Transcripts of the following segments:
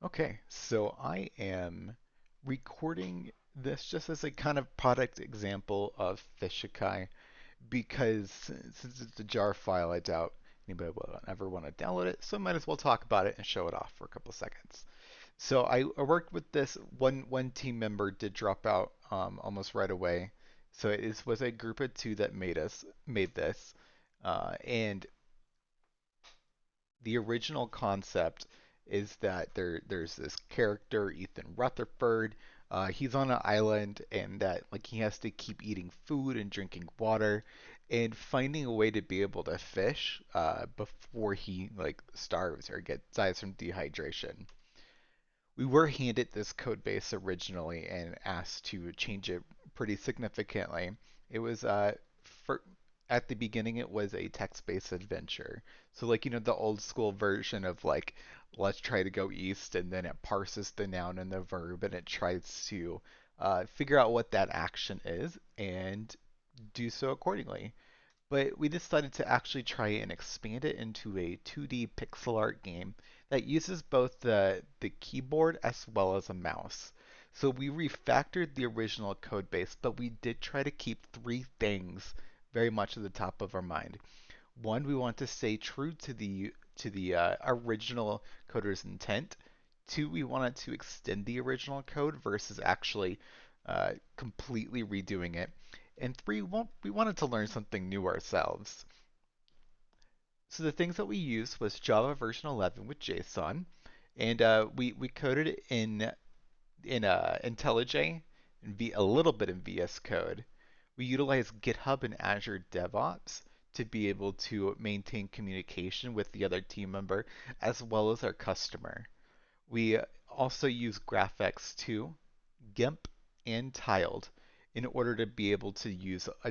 Okay, so I am recording this just as a kind of product example of Fishekai because since it's a jar file, I doubt anybody will ever want to download it, so I might as well talk about it and show it off for a couple seconds. So I worked with this one team member did drop out almost right away. So it was a group of two that made this, and the original concept is that there's this character Ethan Rutherford. He's on an island, and that like he has to keep eating food and drinking water, and finding a way to be able to fish before he like starves or get dies from dehydration. We were handed this code base originally and asked to change it pretty significantly. It was for at the beginning it was a text-based adventure. So like the old school version of like let's try to go east, and then it parses the noun and the verb, and it tries to figure out what that action is and do so accordingly. But we decided to actually try and expand it into a 2D pixel art game that uses both the keyboard as well as a mouse. So we refactored the original code base, but we did try to keep three things very much at the top of our mind. One, we want to stay true to the original coder's intent. Two, we wanted to extend the original code versus actually completely redoing it. And three, we wanted to learn something new ourselves. So the things that we used was Java version 11 with JSON, and we coded it in IntelliJ and a little bit in VS Code. We utilized GitHub and Azure DevOps to be able to maintain communication with the other team member as well as our customer. We also use GraphX 2, GIMP, and Tiled in order to be able to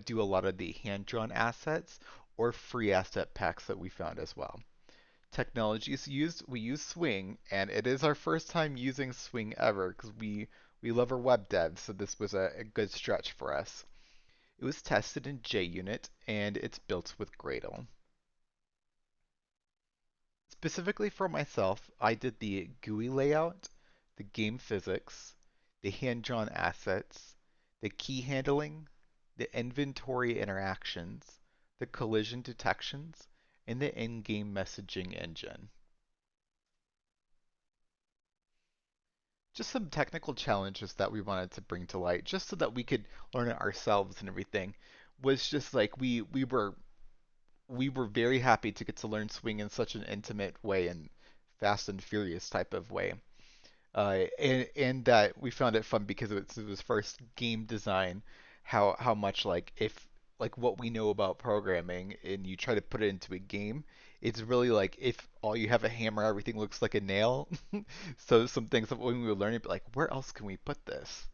do a lot of the hand-drawn assets or free asset packs that we found as well. Technologies used, we use Swing, and it is our first time using Swing ever because we love our web dev, so this was a good stretch for us. It was tested in JUnit, and it's built with Gradle. Specifically for myself, I did the GUI layout, the game physics, the hand-drawn assets, the key handling, the inventory interactions, the collision detections, and the in-game messaging engine. Just some technical challenges that we wanted to bring to light, just so that we could learn it ourselves and everything, was just like we were very happy to get to learn swing in such an intimate way and fast and furious type of way. And that we found it fun because it was first game design. How much like if like what we know about programming and you try to put it into a game, it's really like if all you have a hammer, everything looks like a nail. So some things that when we were learning, like where else can we put this?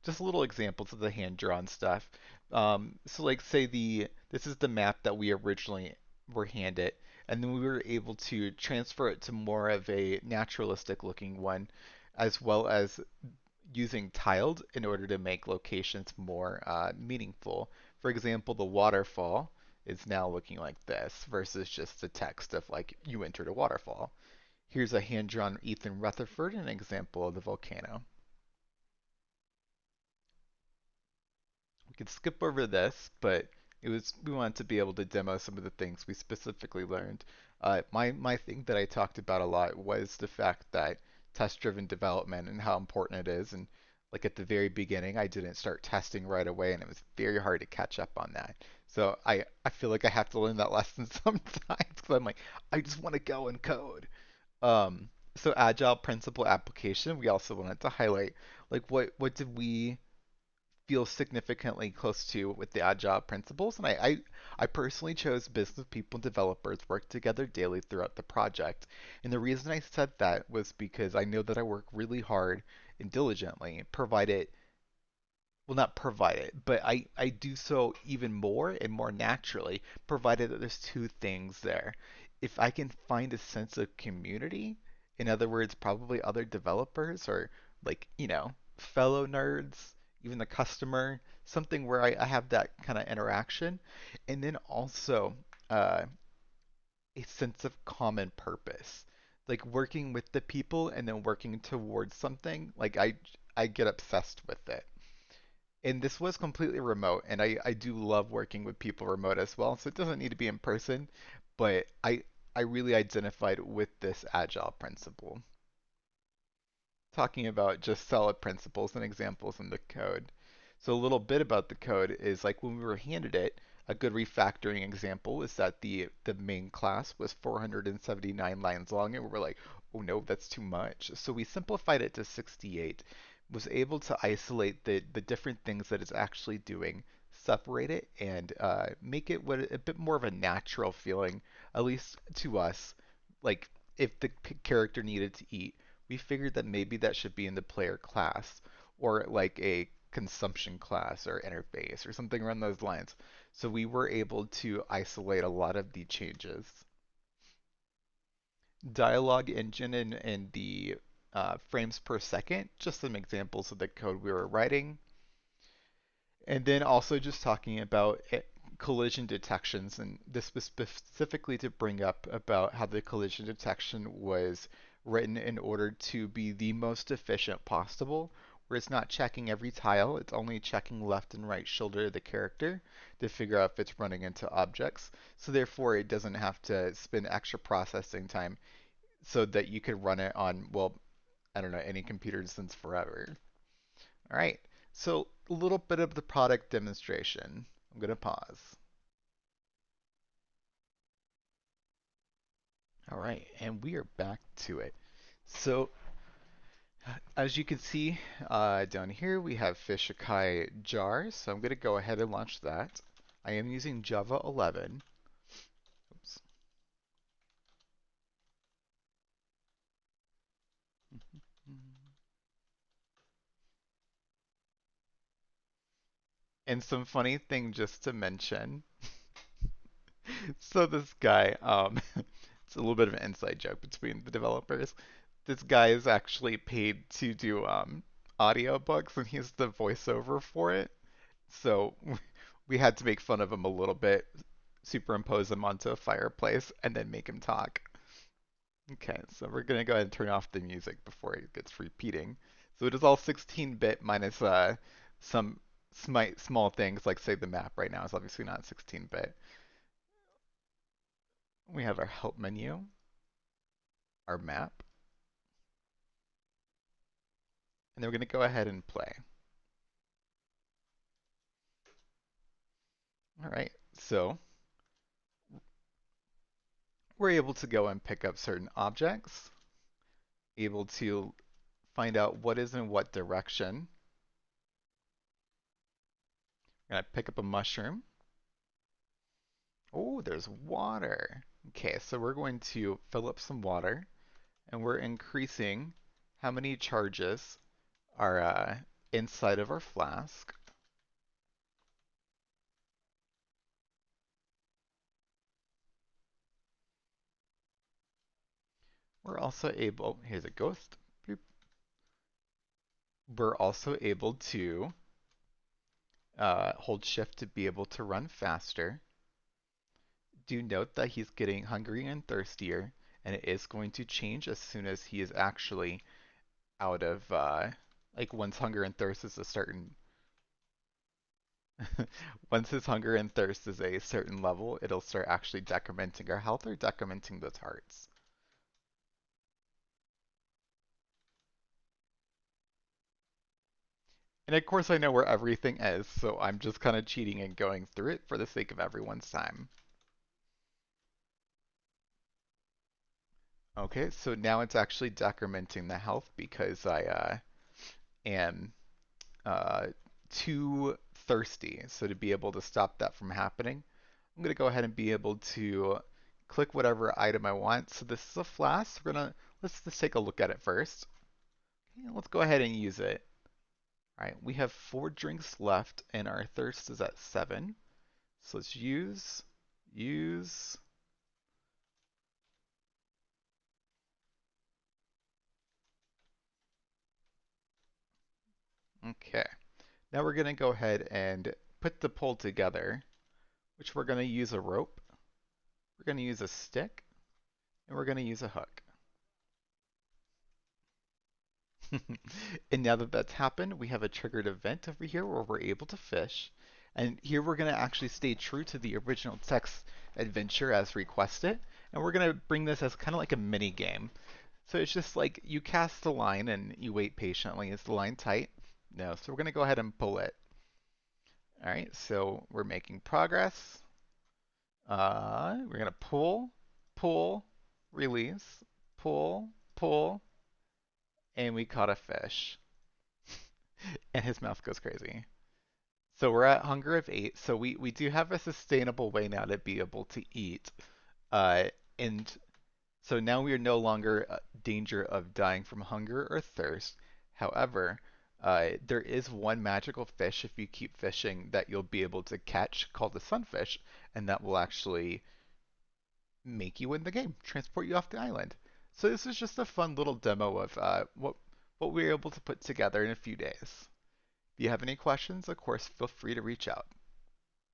Just little examples of the hand drawn stuff. So like say this is the map that we originally were handed, and then we were able to transfer it to more of a naturalistic looking one, as well as using tiled in order to make locations more meaningful. For example, the waterfall is now looking like this versus just the text of like you entered a waterfall. Here's a hand drawn Ethan Rutherford, an example of the volcano. We could skip over this, but we wanted to be able to demo some of the things we specifically learned. My thing that I talked about a lot was the fact that test-driven development and how important it is. And like at the very beginning, I didn't start testing right away, and it was very hard to catch up on that. So I feel like I have to learn that lesson sometimes because I'm like I just want to go and code. So agile principle application, we also wanted to highlight like what did we feel significantly close to with the agile principles. And I personally chose business people and developers work together daily throughout the project. And the reason I said that was because I know that I work really hard and diligently, provided well, not provide it, but I do so even more and more naturally, provided that there's two things there. If I can find a sense of community, in other words, probably other developers or like, fellow nerds, even the customer, something where I have that kind of interaction, and then also uh, a sense of common purpose. Like working with the people and then working towards something. Like I get obsessed with it. And this was completely remote, and I do love working with people remote as well, so it doesn't need to be in person, but I really identified with this agile principle. Talking about just solid principles and examples in the code. So a little bit about the code is like when we were handed it, a good refactoring example is that the main class was 479 lines long, and we were like, oh no, that's too much. So we simplified it to 68, was able to isolate the different things that it's actually doing, separate it, and make it what a bit more of a natural feeling, at least to us. Like if the character needed to eat, we figured that maybe that should be in the player class or like a consumption class or interface or something around those lines. So we were able to isolate a lot of the changes. Dialogue engine and the frames per second, just some examples of the code we were writing. And then also just talking about collision detections, and this was specifically to bring up about how the collision detection was written in order to be the most efficient possible, where it's not checking every tile, it's only checking left and right shoulder of the character to figure out if it's running into objects. So therefore it doesn't have to spend extra processing time so that you could run it on, well, I don't know, any computer since forever. All right, so a little bit of the product demonstration. I'm going to pause. All right, and we are back to it. So as you can see down here, we have Fishekai jar. So I'm going to go ahead and launch that. I am using Java 11. Oops. And some funny thing just to mention. So this guy, it's a little bit of an inside joke between the developers. This guy is actually paid to do audiobooks, and he's the voiceover for it. So we had to make fun of him a little bit, superimpose him onto a fireplace, and then make him talk. Okay, so we're gonna go ahead and turn off the music before it gets repeating. So it is all 16-bit minus some small things, like say the map right now is obviously not 16-bit. We have our help menu, our map, and then we're gonna go ahead and play. All right, so we're able to go and pick up certain objects, able to find out what is in what direction. We're gonna pick up a mushroom. Oh, there's water. Okay, so we're going to fill up some water, and we're increasing how many charges are inside of our flask. We're also able, here's a ghost. Boop. We're also able to hold shift to be able to run faster. Do note that he's getting hungry and thirstier, and it is going to change as soon as he is actually out of, like once hunger and thirst is a certain, once his hunger and thirst is a certain level, it'll start actually decrementing our health or decrementing those hearts. And of course I know where everything is, so I'm just kind of cheating and going through it for the sake of everyone's time. Okay, so now it's actually decrementing the health because I am uh, too thirsty. So to be able to stop that from happening, I'm going to go ahead and be able to click whatever item I want. So this is a flask. Let's just take a look at it first. Okay, let's go ahead and use it. All right, we have 4 drinks left, and our thirst is at 7. So let's use. Okay, now we're going to go ahead and put the pole together, which we're going to use a rope, we're going to use a stick, and we're going to use a hook. And now that that's happened, we have a triggered event over here where we're able to fish. And here we're going to actually stay true to the original text adventure as requested. And we're going to bring this as kind of like a mini game. So it's just like you cast the line and you wait patiently. Is the line tight? No. So we're going to go ahead and pull it. All right, so we're making progress. We're going to pull, pull, release, pull, pull, and we caught a fish. And his mouth goes crazy. So we're at hunger of 8. So we do have a sustainable way now to be able to eat. Uh, and so now we are no longer danger of dying from hunger or thirst. However, there is one magical fish if you keep fishing that you'll be able to catch called the sunfish, and that will actually make you win the game, transport you off the island. So this is just a fun little demo of what we were able to put together in a few days. If you have any questions, of course, feel free to reach out.